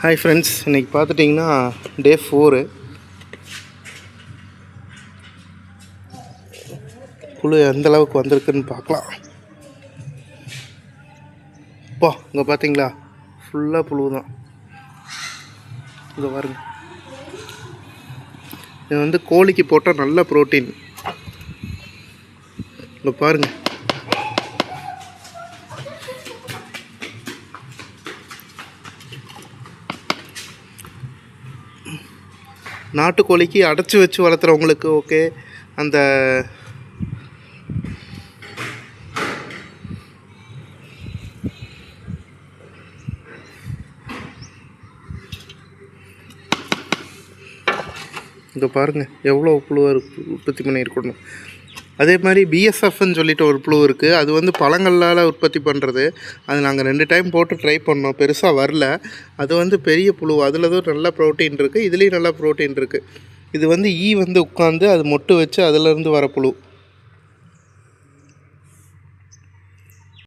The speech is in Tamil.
ஹாய் ஃப்ரெண்ட்ஸ், இன்றைக்கி பார்த்துட்டிங்கன்னா டே 4. புழு எந்தளவுக்கு வந்திருக்குன்னு பார்க்கலாம். இப்போ இங்கே பார்த்தீங்களா, ஃபுல்லாக புழு தான். இங்கே பாருங்க, இது வந்து கோழிக்கு போட்டால் நல்ல ப்ரோட்டீன். இங்கே பாருங்கள், நாட்டுக்கோழிக்கு அடைச்சி வச்சு வளர்த்துறவங்களுக்கு ஓகே. அந்த இங்கே பாருங்கள் எவ்வளோ புழு உற்பத்தி பண்ணியிருக்கணும். அதே மாதிரி பிஎஸ்எஃப்னு சொல்லிட்டு ஒரு புழு இருக்குது. அது வந்து பழங்களால் உற்பத்தி பண்ணுறது. அது நாங்கள் 2 டைம் போட்டு ட்ரை பண்ணோம், பெருசாக வரல. அது வந்து பெரிய புழு, அதில் தான் நல்ல ப்ரோட்டீன் இருக்குது, இதுலேயும் நல்லா ப்ரோட்டீன் இருக்குது. இது வந்து வந்து உட்காந்து அது மொட்டு வச்சு அதிலேருந்து வர புழு.